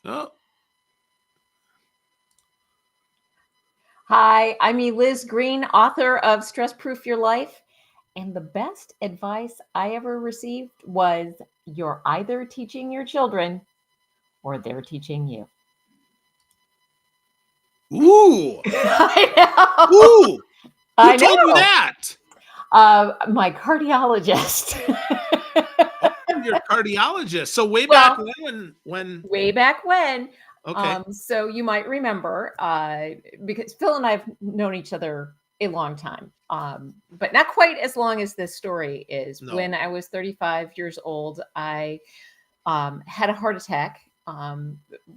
Oh, Hi, I'm Eliz Greene, author of Stress Proof Your Life. And the best advice I ever received was you're either teaching your children or they're teaching you. ooh, I know. ooh. Who I told you know. that? My cardiologist. Oh, you're a cardiologist. So way back Well, when way back when. okay. So you might remember, because Phil and I have known each other a long time, but not quite as long as this story is. No. When I was 35 years old, I had a heart attack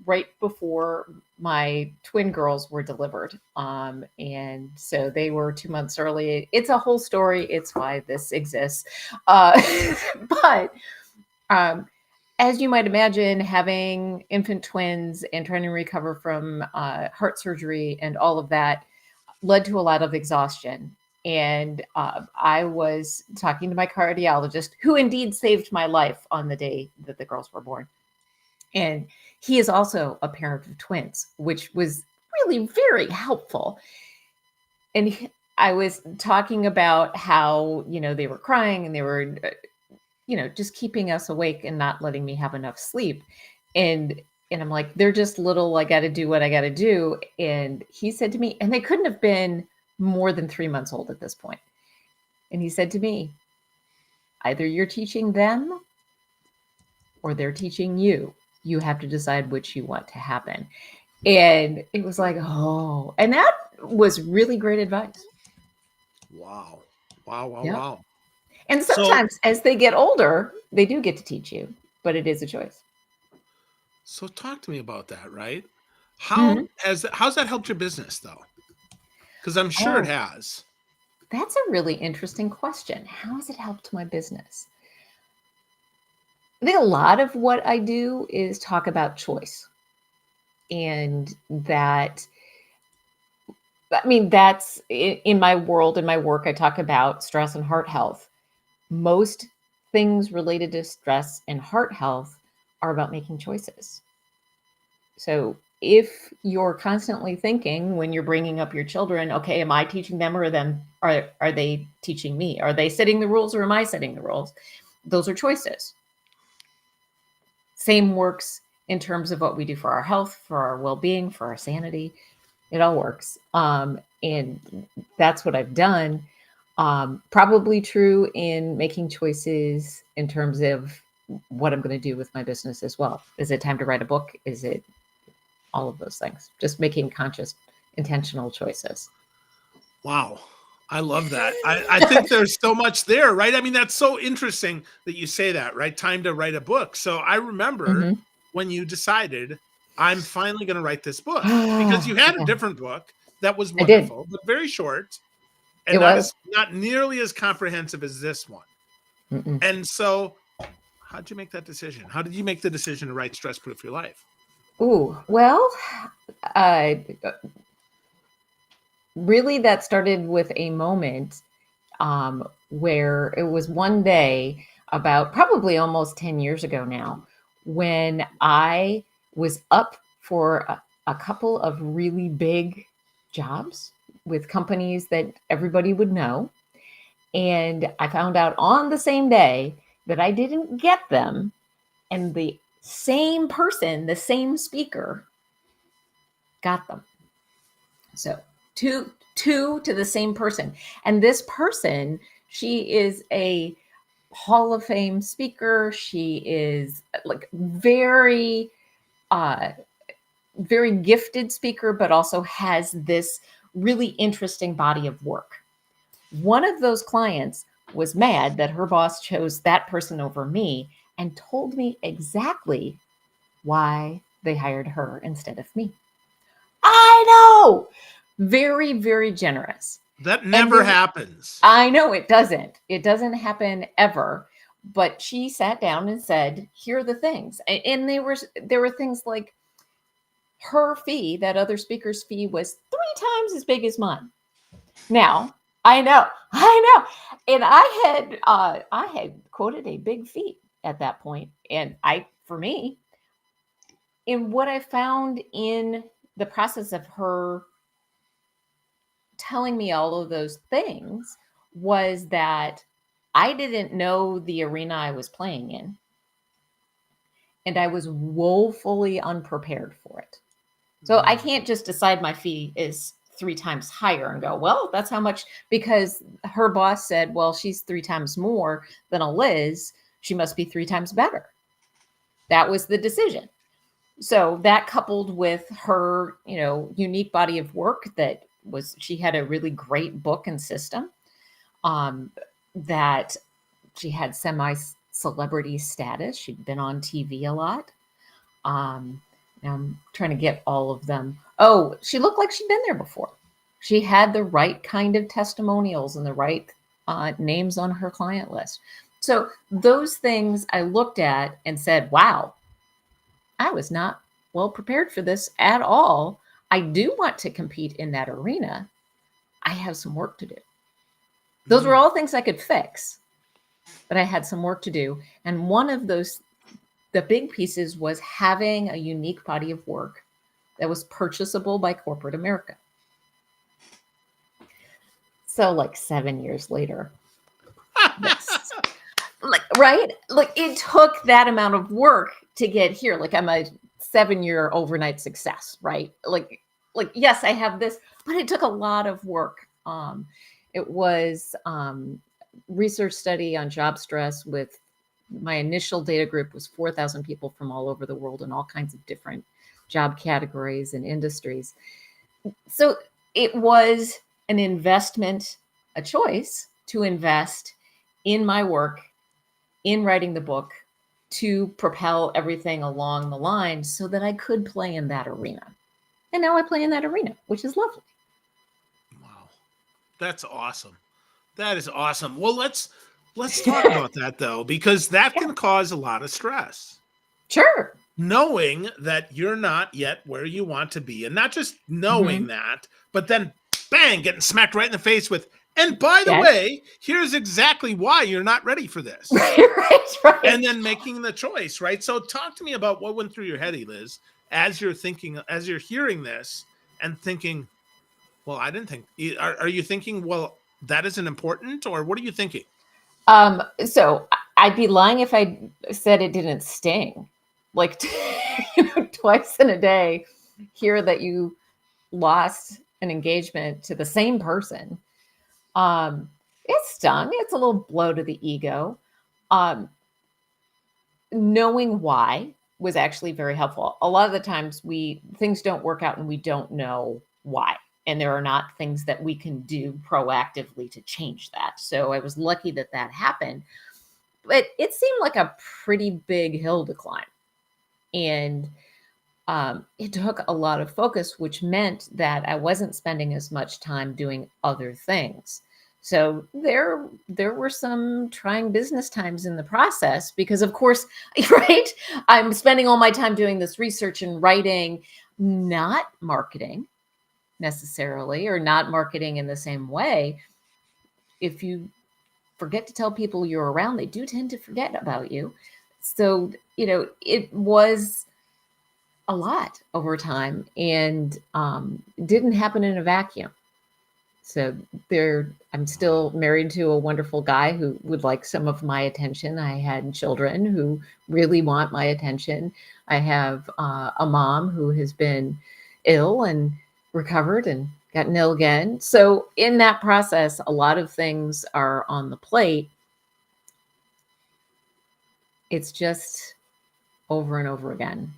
right before my twin girls were delivered. And so they were 2 months early. It's a whole story. It's why this exists. Uh, but um, as you might imagine, having infant twins and trying to recover from heart surgery and all of that led to a lot of exhaustion. And I was talking to my cardiologist, who indeed saved my life on the day that the girls were born. And he is also a parent of twins, which was really very helpful. And I was talking about how, they were crying and they were just keeping us awake and not letting me have enough sleep. And I'm like, they're just little, I got to do what I got to do. And he said to me, and they couldn't have been more than 3 months old at this point. And he said to me, either you're teaching them or they're teaching you. You have to decide which you want to happen. And it was like, oh, and that was really great advice. Wow. Wow, wow, Yeah. wow. And So sometimes as they get older, they do get to teach you, but it is a choice. so talk to me about that, right? Mhm. How's that helped your business though? Because I'm sure it Oh, has. that's a really interesting question. How has it helped my business? I think a lot of what I do is talk about choice. And that's in my world, in my work, I talk about stress and heart health. Most things related to stress and heart health are about making choices. So if you're constantly thinking when you're bringing up your children, okay, am I teaching them or them? Are they teaching me? Are they setting the rules or am I setting the rules? Those are choices. Same works in terms of what we do for our health, for our well-being, for our sanity. It all works. And that's what I've done. Probably true in making choices in terms of what I'm going to do with my business as well. Is it time to write a book? Is it all of those things? Just making conscious, intentional choices. Wow. I love that. I think there's so much there, right? I mean, that's so interesting that you say that, right? Time to write a book. So I remember Mhm. when you decided, I'm finally going to write this book because you had a Yeah, different book that was I did. wonderful, but very short and It was. not nearly as comprehensive as this one. Mm-mm. And so how'd you make that decision? How did you make the decision to write Stress Proof Your Life? Ooh, well, uh, really, that started with a moment where it was one day about probably almost 10 years ago now when I was up for a couple of really big jobs with companies that everybody would know. And I found out on the same day that I didn't get them. And the same person, the same speaker, got them. So two to the same person. And this person, she is a Hall of Fame speaker. She is like uh very gifted speaker, but also has this really interesting body of work. One of those clients was mad that her boss chose that person over me and told me exactly why they hired her instead of me. I know. Very, very generous. That And never happens. I know it doesn't. It doesn't happen ever. But she sat down and said, "Here are the things." And there were things like her fee, that other speaker's fee was 3 times as big as mine. Now, I know. And I had quoted a big fee at that point. And for me, And what I found in the process of her telling me all of those things was that I didn't know the arena I was playing in, and I was woefully unprepared for it. So I can't just decide my fee is 3 times higher and go, well, that's how much, because her boss said, well, she's 3 times more than Eliz. She must be 3 times better. That was the decision. So that coupled with her, unique body of work she had a really great book and system, that she had semi-celebrity status. She'd been on TV a lot. Now I'm trying to get all of them. Oh, she looked like she'd been there before. She had the right kind of testimonials and the right names on her client list. So those things I looked at and said, wow, I was not well prepared for this at all. I do want to compete in that arena. I have some work to do. Those were all things I could fix, but I had some work to do. And one of those, the big pieces, was having a unique body of work that was purchasable by corporate America. So like 7 years later, right? Like it took that amount of work to get here. Like I'm a 7-year overnight success, right? Like yes, I have this, but it took a lot of work. It was research study on job stress. With my initial data group was 4,000 people from all over the world in all kinds of different job categories and industries. So it was an investment, a choice to invest in my work, in writing the book, to propel everything along the line so that I could play in that arena. And now I play in that arena, which is lovely. Wow. That's awesome. That is awesome. Well, let's talk about that though, because that can cause a lot of stress. Sure. Knowing that you're not yet where you want to be, and not just knowing that, but then bang, getting smacked right in the face with, and by the way, here's exactly why you're not ready for this. Right. And then making the choice, right? So talk to me about what went through your head, Eliz, as you're hearing this and thinking, well, I didn't think, are you thinking, well, that isn't important, or what are you thinking? So I'd be lying if I said it didn't sting. Like, twice in a day, hear that you lost an engagement to the same person. It stung. It's a little blow to the ego. Knowing why was actually very helpful. A lot of the times things don't work out and we don't know why. And there are not things that we can do proactively to change that. So I was lucky that happened. But it seemed like a pretty big hill to climb. And it took a lot of focus, which meant that I wasn't spending as much time doing other things. So there were some trying business times in the process because, of course, right, I'm spending all my time doing this research and writing, not marketing necessarily, or not marketing in the same way. If you forget to tell people you're around, they do tend to forget about you. So, it was a lot over time, and didn't happen in a vacuum. So I'm still married to a wonderful guy who would like some of my attention. I had children who really want my attention. I have a mom who has been ill and recovered and gotten ill again. So in that process, a lot of things are on the plate. It's just over and over again,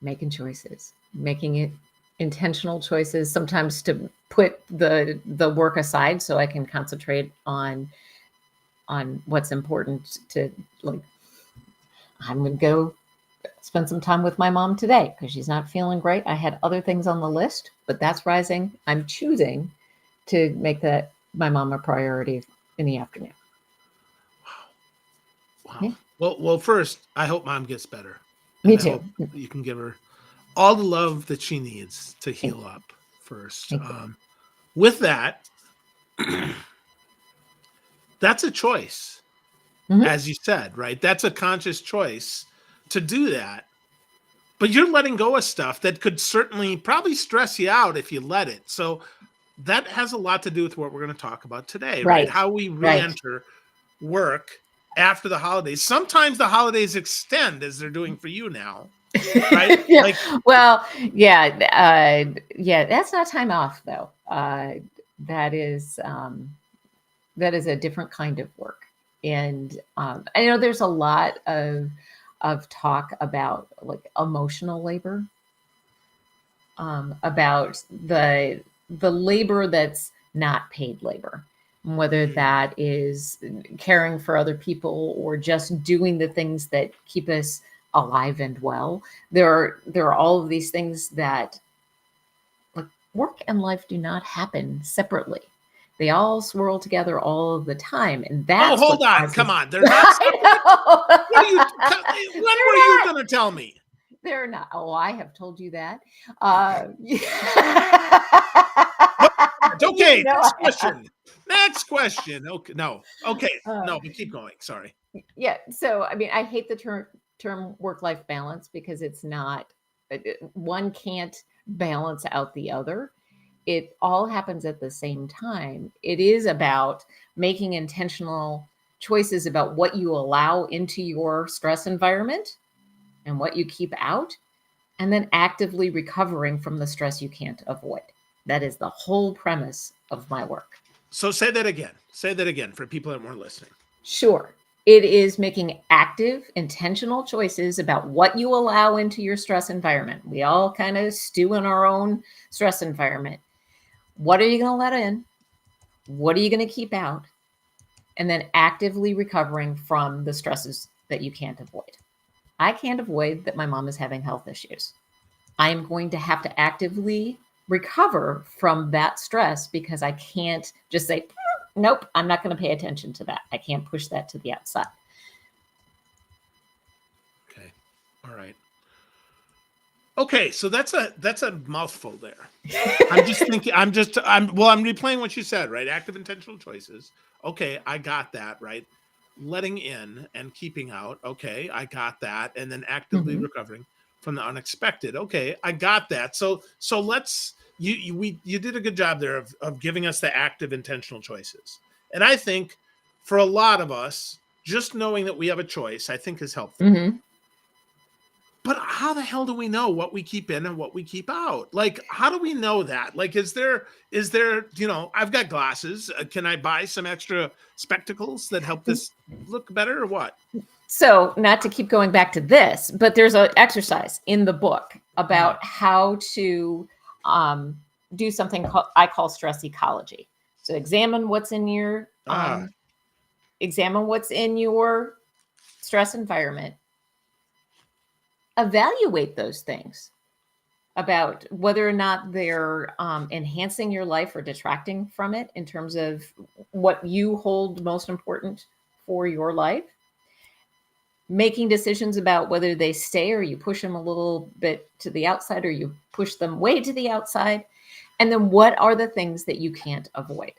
making choices, making it intentional choices, sometimes to put the work aside so I can concentrate on what's important. To, like, I'm going to go spend some time with my mom today because she's not feeling great. I had other things on the list, but that's rising. I'm choosing to make that my mom a priority in the afternoon. Wow. Yeah. Well, first, I hope mom gets better. Me too. Hope you can give her all the love that she needs to heal up first. With that, that's a choice, as you said, right? That's a conscious choice to do that. but you're letting go of stuff that could certainly probably stress you out if you let it. So that has a lot to do with what we're going to talk about today, right? Right. How we Right. re-enter work after the holidays. Sometimes the holidays extend, as they're doing for you now, right? Yeah. Like, Well, yeah. Yeah. That's not time off, though. That is that is a different kind of work, and I know there's a lot of talk about like emotional labor, about the labor that's not paid labor, whether that is caring for other people or just doing the things that keep us alive and well. There are all of these things that, like, work and life do not happen separately. They all swirl together all of the time, and oh, that's what hold on, come causes. on, they're not separate. What are you? I When know. were you going to tell me? They're not. Oh, I have told you that. No, okay, You know next I have. question. Next question. Okay, no, okay, Uh, no, but keep going. Sorry. yeah. So, I mean, I hate the term work life balance because it's not. One can't balance out the other. It all happens at the same time. It is about making intentional choices about what you allow into your stress environment and what you keep out, and then actively recovering from the stress you can't avoid. That is the whole premise of my work. So say that again. Say that again for people that weren't listening. Sure, it is making active, intentional choices about what you allow into your stress environment. We all kind of stew in our own stress environment. What are you going to let in? What are you going to keep out? And then actively recovering from the stresses that you can't avoid. I can't avoid that my mom is having health issues. I am going to have to actively recover from that stress because I can't just say, nope, I'm not going to pay attention to that. I can't push that to the outside. Okay. All right. Okay, so that's a mouthful there. I'm just thinking. I'm replaying what you said, right? Active intentional choices. Okay, I got that, right? Letting in and keeping out. Okay, I got that, and then actively Mhm. recovering from the unexpected. Okay, I got that. So let's you did a good job there of giving us the active intentional choices, and I think for a lot of us, just knowing that we have a choice, I think is helpful. Mhm. But how the hell do we know what we keep in and what we keep out? Like, how do we know that? Like, is there, I've got glasses. Can I buy some extra spectacles that help this look better or what? So, not to keep going back to this, but there's an exercise in the book Mm. about how to um, do something I call stress ecology. So, Ah, examine what's in your stress environment, evaluate those things about whether or not they're enhancing your life or detracting from it in terms of what you hold most important for your life, making decisions about whether they stay or you push them a little bit to the outside or you push them way to the outside. And then what are the things that you can't avoid?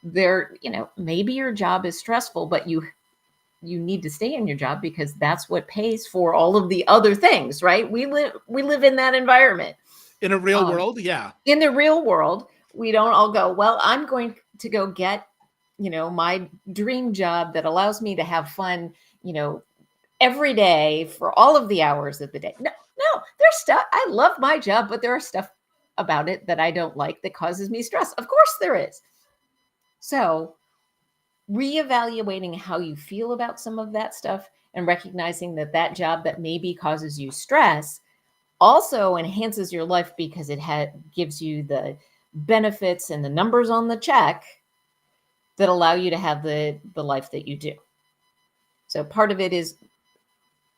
Maybe your job is stressful, but you need to stay in your job because that's what pays for all of the other things, right? We live in that environment. in a real Um, world, yeah. in the real world, we don't all go, well, I'm going to go get, my dream job that allows me to have fun, every day for all of the hours of the day. No, no, there's stuff. I love my job, but there are stuff about it that I don't like that causes me stress. Of course there is. So reevaluating how you feel about some of that stuff and recognizing that that job that maybe causes you stress also enhances your life because it gives you the benefits and the numbers on the check that allow you to have the life that you do. So part of it is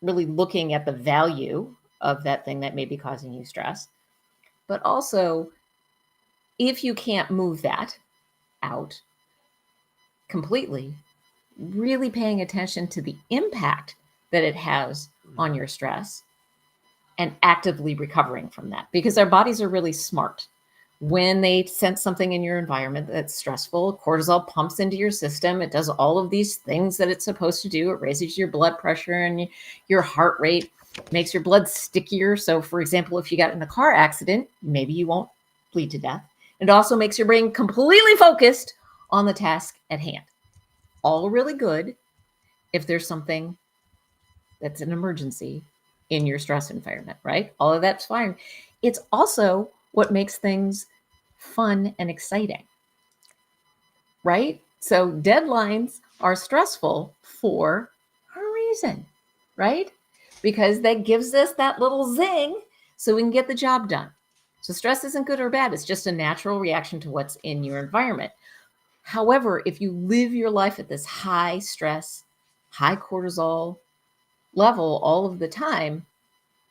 really looking at the value of that thing that may be causing you stress, but also if you can't move that out completely, really paying attention to the impact that it has on Mhm. your stress and actively recovering from that because our bodies are really smart. When they sense something in your environment that's stressful, cortisol pumps into your system. It does all of these things that it's supposed to do. It raises your blood pressure and your heart rate, makes your blood stickier. So, for example, if you got in a car accident, maybe you won't bleed to death. It also makes your brain completely focused on the task at hand. All really good if there's something that's an emergency in your stress environment, right? All of that's fine. It's also what makes things fun and exciting, right? So deadlines are stressful for a reason, right? Because that gives us that little zing so we can get the job done. So stress isn't good or bad. It's just a natural reaction to what's in your environment. However, if you live your life at this high stress, high cortisol level all of the time,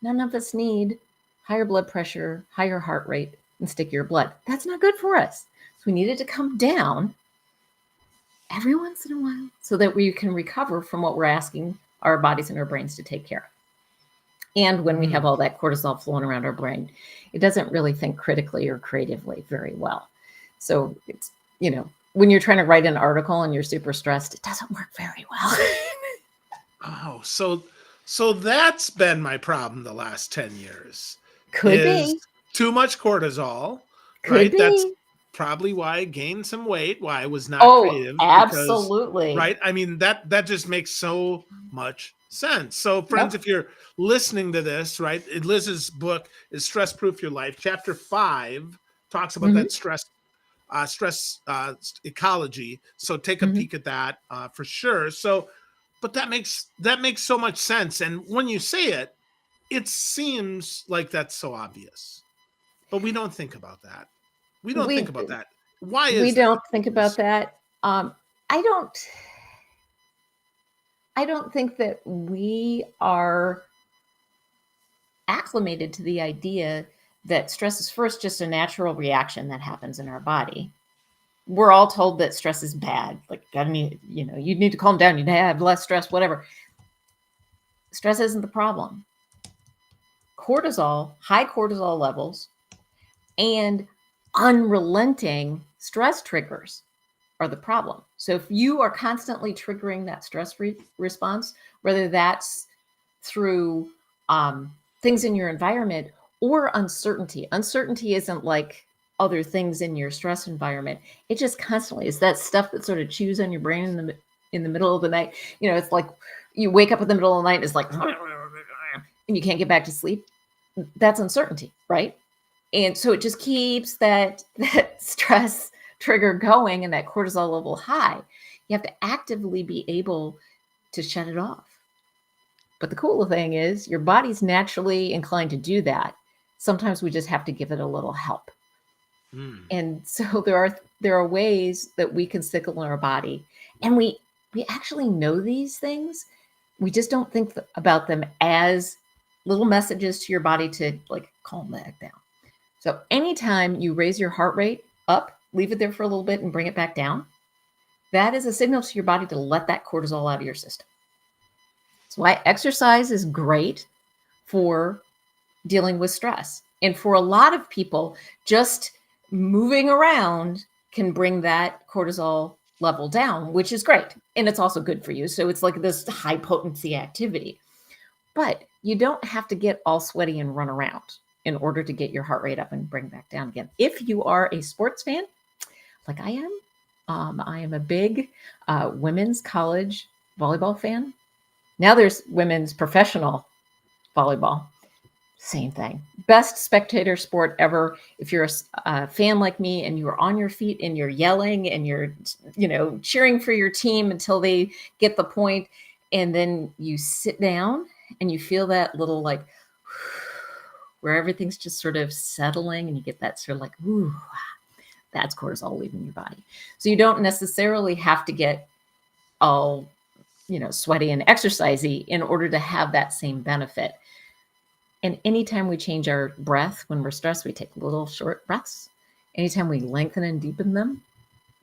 none of us need higher blood pressure, higher heart rate, and stickier blood. That's not good for us. So we need it to come down every once in a while so that we can recover from what we're asking our bodies and our brains to take care of. And when we have all that cortisol flowing around our brain, it doesn't really think critically or creatively very well. So it's, when you're trying to write an article and you're super stressed, it doesn't work very well. Oh, so that's been my problem the last 10 years. Could Is be. too much cortisol, Could right? be. That's probably why I gained some weight, why I was not Oh, creative because absolutely. right? I mean that just makes so much sense. So friends, Yep. if you're listening to this, right? Liz's book is Stress Proof Your Life. Chapter 5 talks about Mhm. that stress ecology. So take a Mhm. peek at that for sure. So but that makes so much sense. And when you say it, it seems like that's so obvious, but we don't think about that. We don't think We about that. Why we is that? don't think about that. I don't. I don't think that we are acclimated to the idea that stress is first just a natural reaction that happens in our body. We're all told that stress is bad. Like, you need to calm down. You need to have less stress, whatever. Stress isn't the problem. Cortisol, high cortisol levels, and unrelenting stress triggers are the problem. So if you are constantly triggering that stress response, whether that's through things in your environment or uncertainty. Uncertainty isn't like other things in your stress environment. It just constantly is that stuff that sort of chews on your brain in the middle of the night. It's like you wake up in the middle of the night and it's like, and you can't get back to sleep. That's uncertainty, right? And so it just keeps that stress trigger going and that cortisol level high. You have to actively be able to shut it off. But the cool thing is your body's naturally inclined to do that. Sometimes we just have to give it a little help. And so there are ways that we can signal our body, and we actually know these things. We just don't think about them as little messages to your body to like calm the heck down. So anytime you raise your heart rate up, leave it there for a little bit and bring it back down, that is a signal to your body to let that cortisol out of your system. That's why exercise is great for dealing with stress. And for a lot of people, just moving around can bring that cortisol level down, which is great. And it's also good for you. So it's like this high potency activity. But you don't have to get all sweaty and run around in order to get your heart rate up and bring back down again. If you are a sports fan, like I am a big women's college volleyball fan. Now there's women's professional volleyball. Same thing. Best spectator sport ever. If you're a fan like me and you're on your feet and you're yelling and you're, cheering for your team until they get the point, and then you sit down and you feel that little like where everything's just sort of settling and you get that sort of like, ooh, that's cortisol leaving your body. So you don't necessarily have to get all, sweaty and exercisey in order to have that same benefit. And anytime we change our breath when we're stressed, we take little short breaths. Anytime we lengthen and deepen them,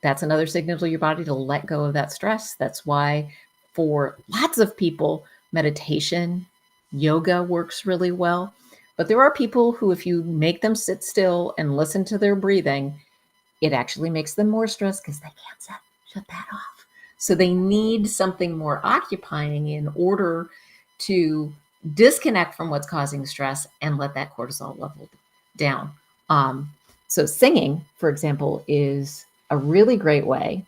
that's another signal to your body to let go of that stress. That's why for lots of people, meditation, yoga works really well. But there are people who, if you make them sit still and listen to their breathing, it actually makes them more stressed because they can't shut that off. So they need something more occupying in order to disconnect from what's causing stress and let that cortisol level down. So singing, for example, is a really great way.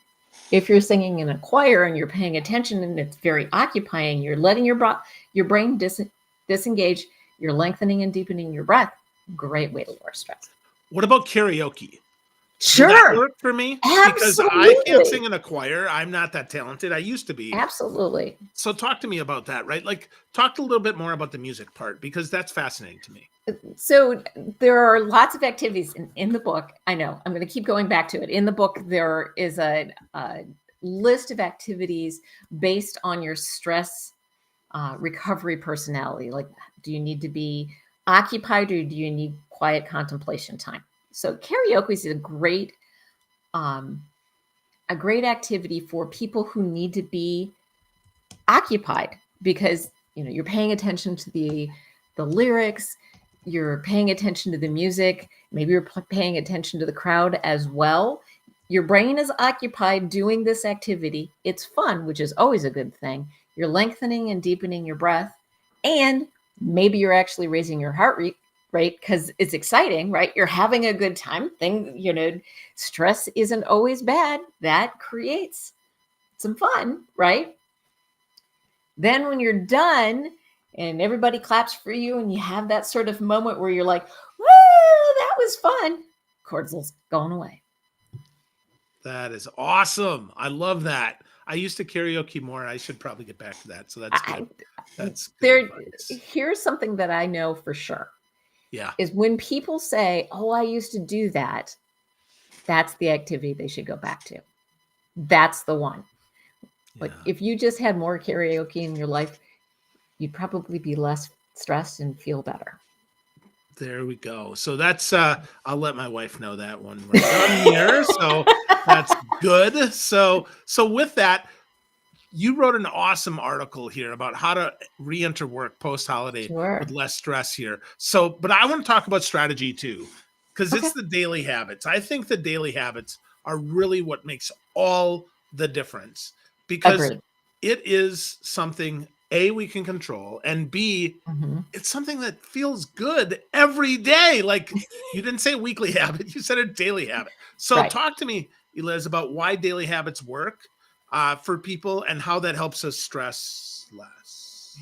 If you're singing in a choir and you're paying attention and it's very occupying, you're letting your brain disengage, you're lengthening and deepening your breath. Great way to lower stress. What about karaoke? Will that Sure. work for me? Because I can't sing Absolutely. in a choir. I'm not that talented. I used to be. Absolutely. So talk to me about that, right? Like talk a little bit more about the music part because that's fascinating to me. So there are lots of activities in the book. I know I'm going to keep going back to it. In the book, there is a list of activities based on your stress recovery personality. Like, do you need to be occupied or do you need quiet contemplation time? So karaoke is a great activity for people who need to be occupied because you're paying attention to the lyrics, you're paying attention to the music, maybe you're paying attention to the crowd as well. Your brain is occupied doing this activity. It's fun, which is always a good thing. You're lengthening and deepening your breath, and maybe you're actually raising your heart rate because it's exciting, right? You're having a good time. Stress isn't always bad. That creates some fun, right? Then when you're done and everybody claps for you and you have that sort of moment where you're like, woo, that was fun, cortisol's going away. That is awesome. I love that. I used to karaoke more. I should probably get back to that. So that's good. That's good advice. Here's something that I know for sure. Yeah. Is when people say, oh, I used to do that, that's the activity they should go back to. That's the one. Like if you just had more karaoke in your life, you'd probably be less stressed and feel better. There we go. So that's I'll let my wife know that when we're done here. So that's good. So with that, you wrote an awesome article here about how to re-enter work post-holiday Sure. with less stress here. So, but I want to talk about strategy too, because Okay. it's the daily habits. I think the daily habits are really what makes all the difference because Agreed. it is something A, we can control, and B, Mm-hmm. it's something that feels good every day. Like you didn't say weekly habit, you said a daily habit. So Right. talk to me, Eliz, about why daily habits work for people and how that helps us stress less.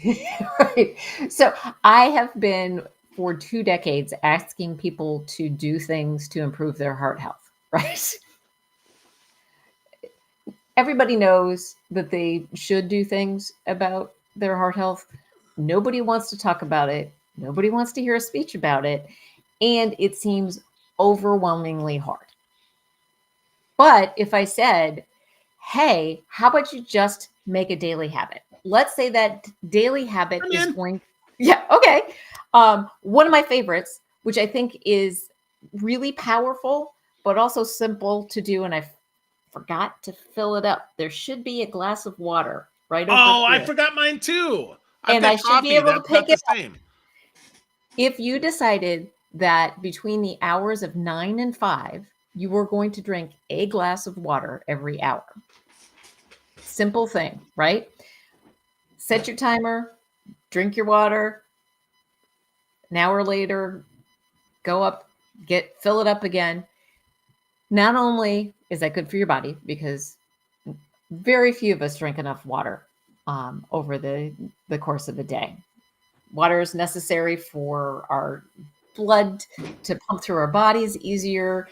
Right. So I have been for 2 decades asking people to do things to improve their heart health, right? Everybody knows that they should do things about their heart health. Nobody wants to talk about it. Nobody wants to hear a speech about it. And it seems overwhelmingly hard. But if I said, hey, how about you just make a daily habit? Let's say that daily habit is going, yeah, okay. One of my favorites, which I think is really powerful, but also simple to do, and I forgot to fill it up. There should be a glass of water right over Oh, I here. forgot mine too. I've And got I should be coffee. able to That's not pick the it up. same. If you decided that between the hours of 9 and 5, you were going to drink a glass of water every hour. Simple thing, right? Set your timer, drink your water. An hour later, go up, fill it up again. Not only is that good for your body, because very few of us drink enough water over the course of a day. Water is necessary for our blood to pump through our bodies easier,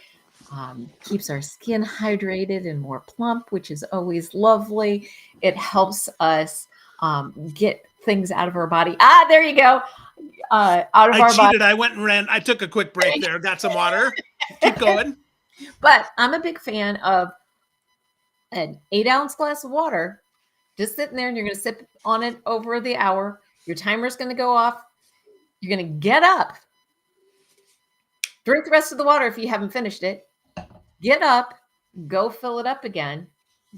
keeps our skin hydrated and more plump, which is always lovely. It helps us get things out of our body. There you go. Out of I our body. cheated. I went and ran. I took a quick break there. Got some water. Keep going. But I'm a big fan of an 8-ounce glass of water, just sitting there, and you're going to sip on it over the hour. Your timer's going to go off. You're going to get up, drink the rest of the water if you haven't finished it, get up, go fill it up again,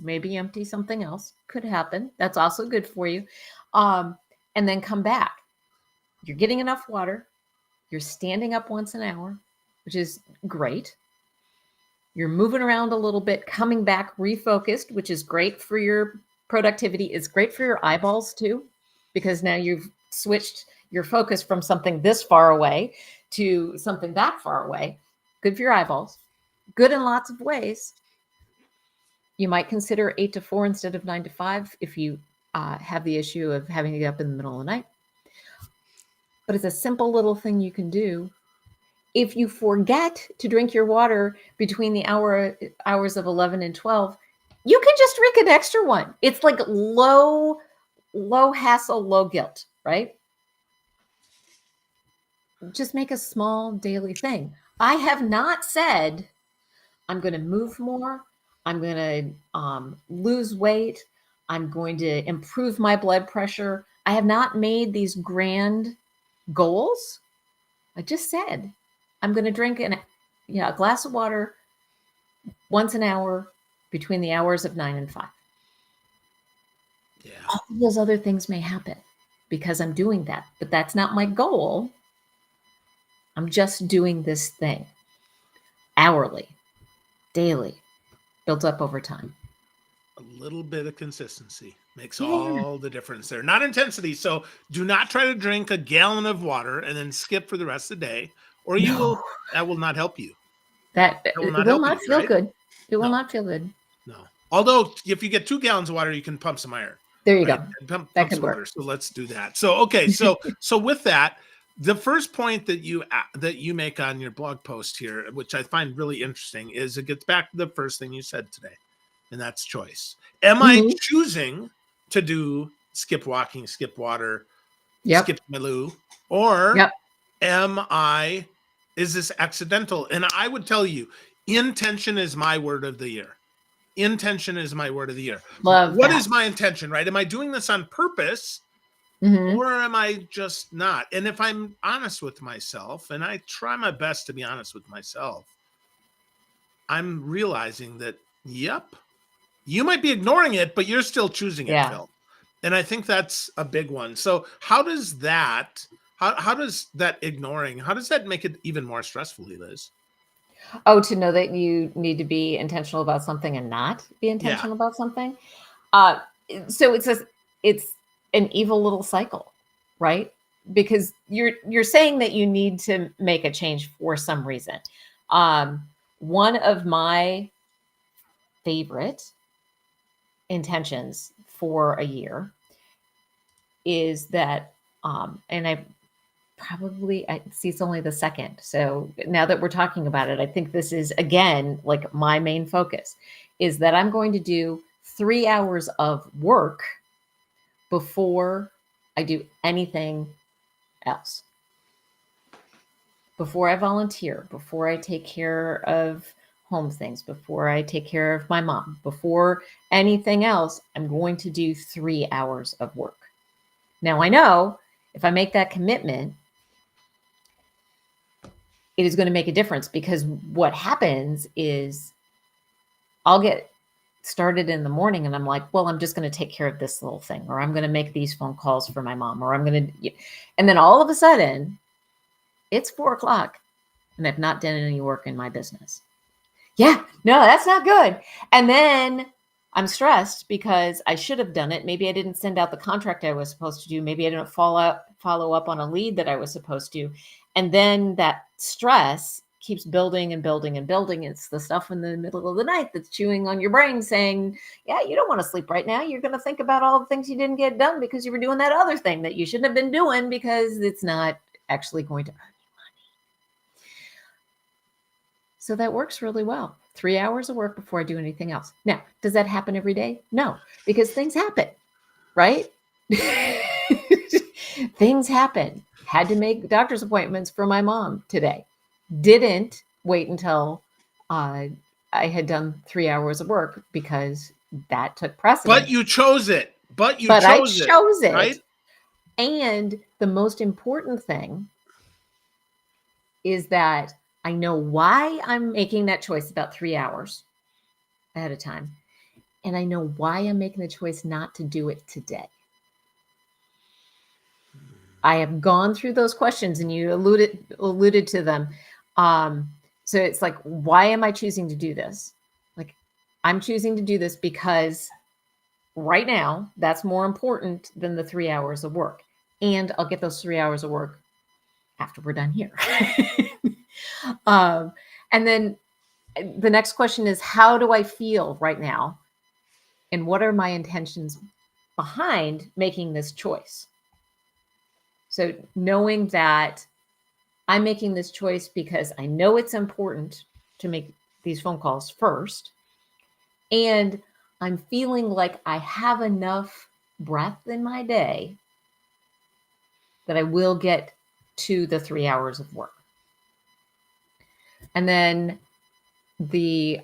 maybe empty something else. Could happen. That's also good for you. And then come back. You're getting enough water. You're standing up once an hour, which is great. You're moving around a little bit, coming back refocused, which is great for your productivity. It's great for your eyeballs too, because now you've switched your focus from something this far away to something that far away. Good for your eyeballs. Good in lots of ways. You might consider 8 to 4 instead of 9 to 5 if you have the issue of having to get up in the middle of the night. But it's a simple little thing you can do. If you forget to drink your water between the hours of 11 and 12, you can just drink an extra one. It's like low hassle, low guilt, right? Just make a small daily thing. I have not said I'm going to move more. I'm going to lose weight. I'm going to improve my blood pressure. I have not made these grand goals. I just said I'm going to drink a glass of water once an hour between the hours of 9 and 5. Yeah. All of those other things may happen because I'm doing that, but that's not my goal. I'm just doing this thing hourly, daily, built up over time. A little bit of consistency makes Yeah. all the difference there. Not intensity. So do not try to drink a gallon of water and then skip for the rest of the day, or that will not help you. It will not feel right? good. It will No. not feel good. No. Although if you get 2 gallons of water, you can pump some iron. There you Right? go. Pump That could some work. water. So let's do that. So okay. So with that, the first point that you make on your blog post here, which I find really interesting, is it gets back to the first thing you said today, and that's choice. Am I choosing to do skip walking, skip water, Yep. skip my loo, or Yep. is this accidental? And I would tell you, intention is my word of the year. Intention is my word of the year. Love What that. is my intention, right? Am I doing this on purpose, Mhm. or am I just not? And if I'm honest with myself, and I try my best to be honest with myself, I'm realizing that, yep, you might be ignoring it, but you're still choosing it, Yeah. Phil. And I think that's a big one. So how does that ignoring, how does that make it even more stressful, Liz? Oh, to know that you need to be intentional about something and not be intentional about something. Uh, so it's an evil little cycle, right? Because you're saying that you need to make a change for some reason. One of my favorite intentions for a year is that, and I see it's only the second. So now that we're talking about it, I think this is again like my main focus is that I'm going to do 3 hours of work before I do anything else. Before I volunteer, before I take care of home things, before I take care of my mom, before anything else, I'm going to do 3 hours of work. Now I know if I make that commitment, it is going to make a difference because what happens is I'll get started in the morning and I'm like, well, I'm just going to take care of this little thing, or I'm going to make these phone calls for my mom, or I'm going to, and then all of a sudden it's 4 o'clock and I've not done any work in my business. Yeah, no, that's not good. And then I'm stressed because I should have done it. Maybe I didn't send out the contract I was supposed to do. Maybe I didn't follow up on a lead that I was supposed to. And then that stress keeps building and building and building. It's the stuff in the middle of the night that's chewing on your brain saying, yeah, you don't want to sleep right now. You're going to think about all the things you didn't get done because you were doing that other thing that you shouldn't have been doing because it's not actually going to earn you money. So that works really well. 3 hours of work before I do anything else. Now, does that happen every day? No, because things happen, right? Things happen. Had to make doctor's appointments for my mom today. Didn't wait until I had done 3 hours of work because that took precedence. But you chose it. I chose it. Right? And the most important thing is that I know why I'm making that choice about 3 hours ahead of time. And I know why I'm making the choice not to do it today. I have gone through those questions, and you alluded to them. So it's like, why am I choosing to do this? Like, I'm choosing to do this because right now that's more important than the 3 hours of work, and I'll get those 3 hours of work after we're done here. And then the next question is, how do I feel right now? And what are my intentions behind making this choice? So knowing that I'm making this choice because I know it's important to make these phone calls first, and I'm feeling like I have enough breath in my day that I will get to the 3 hours of work. And then the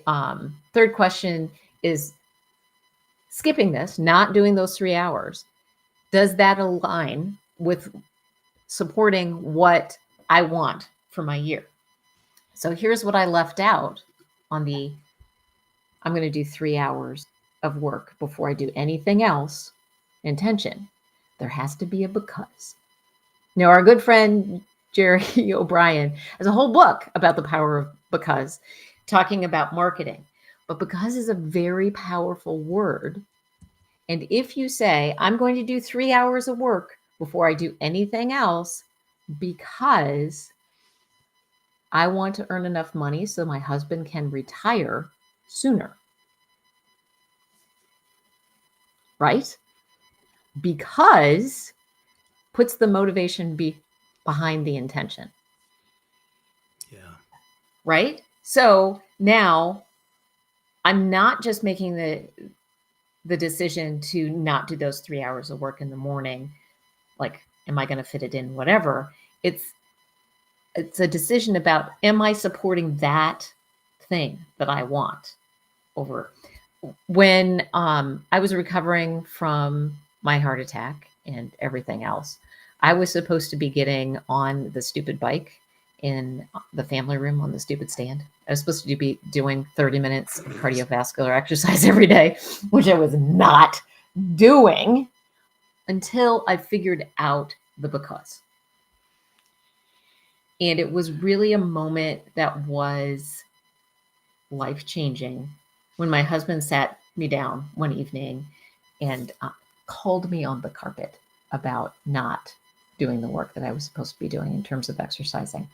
third question is, skipping this, not doing those 3 hours, does that align with supporting what I want for my year? So here's what I left out on the I'm going to do 3 hours of work before I do anything else intention. There has to be a because. Now, our good friend Jerry O'Brien has a whole book about the power of because, talking about marketing. But because is a very powerful word. And if you say, I'm going to do 3 hours of work before I do anything else because I want to earn enough money so my husband can retire sooner, right? Because puts the motivation behind the intention. Yeah. Right? So now I'm not just making the decision to not do those 3 hours of work in the morning. Like, am I going to fit it in? Whatever. It's a decision about, am I supporting that thing that I want over? When I was recovering from my heart attack and everything else, I was supposed to be getting on the stupid bike in the family room on the stupid stand. I was supposed to be doing 30 minutes of cardiovascular exercise every day, which I was not doing until I figured out the because. And it was really a moment that was life-changing when my husband sat me down one evening and called me on the carpet about not doing the work that I was supposed to be doing in terms of exercising.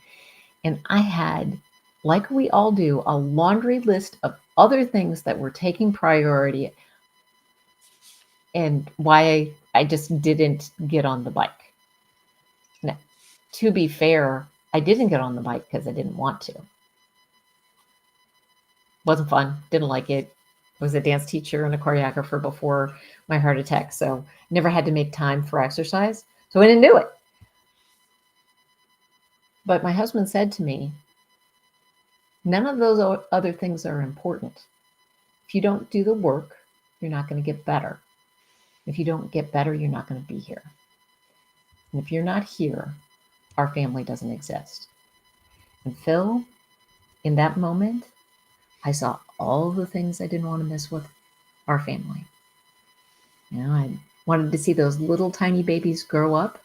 And I had, like we all do, a laundry list of other things that were taking priority and why I just didn't get on the bike. Now, to be fair, I didn't get on the bike because I didn't want to. Wasn't fun. Didn't like it. I was a dance teacher and a choreographer before my heart attack, so never had to make time for exercise. So I didn't do it. But my husband said to me, none of those other things are important. If you don't do the work, you're not going to get better. If you don't get better, you're not going to be here. And if you're not here, our family doesn't exist. And Phil, in that moment, I saw all the things I didn't want to miss with our family. You know, I wanted to see those little tiny babies grow up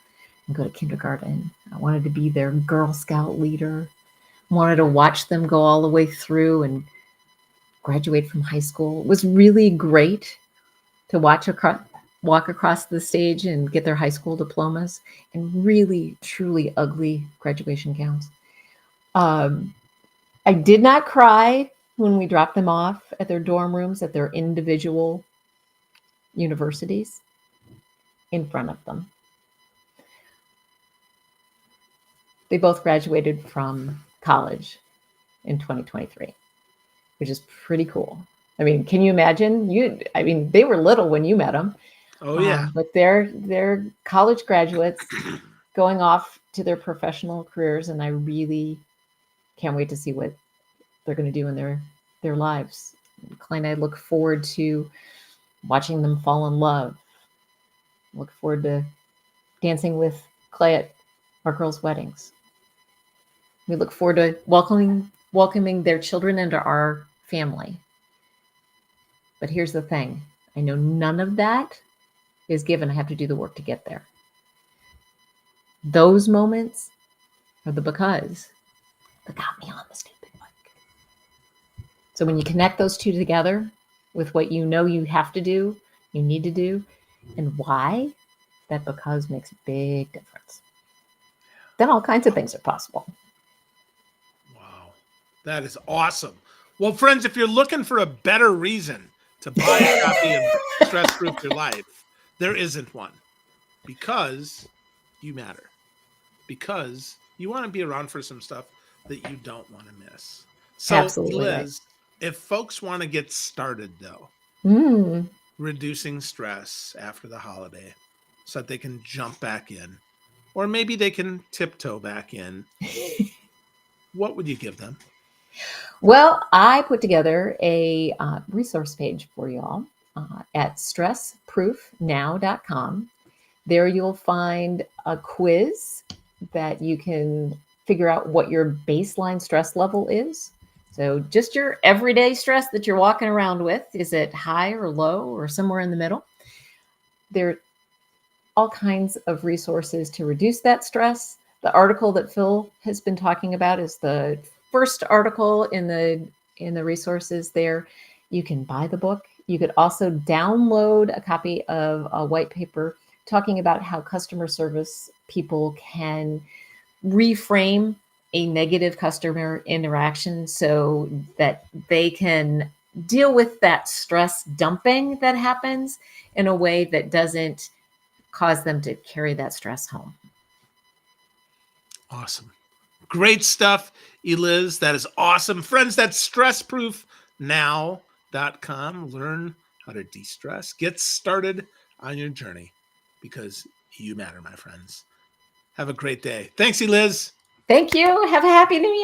and go to kindergarten. I wanted to be their Girl Scout leader. I wanted to watch them go all the way through and graduate from high school. It was really great to walk across the stage and get their high school diplomas and really, truly ugly graduation gowns. I did not cry when we dropped them off at their dorm rooms at their individual universities in front of them. They both graduated from college in 2023, which is pretty cool. I mean, can you imagine? They were little when you met them. Oh yeah. But they're college graduates going off to their professional careers, and I really can't wait to see what they're going to do in their lives. Clay and I look forward to watching them fall in love. Look forward to dancing with Clay at our girls' weddings. We look forward to welcoming their children into our family. But here's the thing. I know none of that is given. I have to do the work to get there. Those moments are the because that got me on the stupid bike. So when you connect those two together with what you know you have to do, you need to do, and why, that because makes a big difference. Then all kinds of things are possible. Wow. That is awesome. Well, friends, if you're looking for a better reason to buy a copy of Stress Proof Your Life, there isn't one. Because you matter. Because you want to be around for some stuff that you don't want to miss. So, Absolutely right. Liz, if folks want to get started, though, Mm. reducing stress after the holiday so that they can jump back in, or maybe they can tiptoe back in, what would you give them? Well, I put together a resource page for y'all at stressproofnow.com. There you'll find a quiz that you can figure out what your baseline stress level is. So, just your everyday stress that you're walking around with, is it high or low or somewhere in the middle? There are all kinds of resources to reduce that stress. The article that Phil has been talking about is the first article in the resources there. You can buy the book. You could also download a copy of a white paper talking about how customer service people can reframe a negative customer interaction so that they can deal with that stress dumping that happens in a way that doesn't cause them to carry that stress home. Awesome. Great stuff, Eliz. That is awesome. Friends, that's stressproofnow.com. Learn how to de-stress. Get started on your journey because you matter, my friends. Have a great day. Thanks, Eliz. Thank you. Have a happy new year.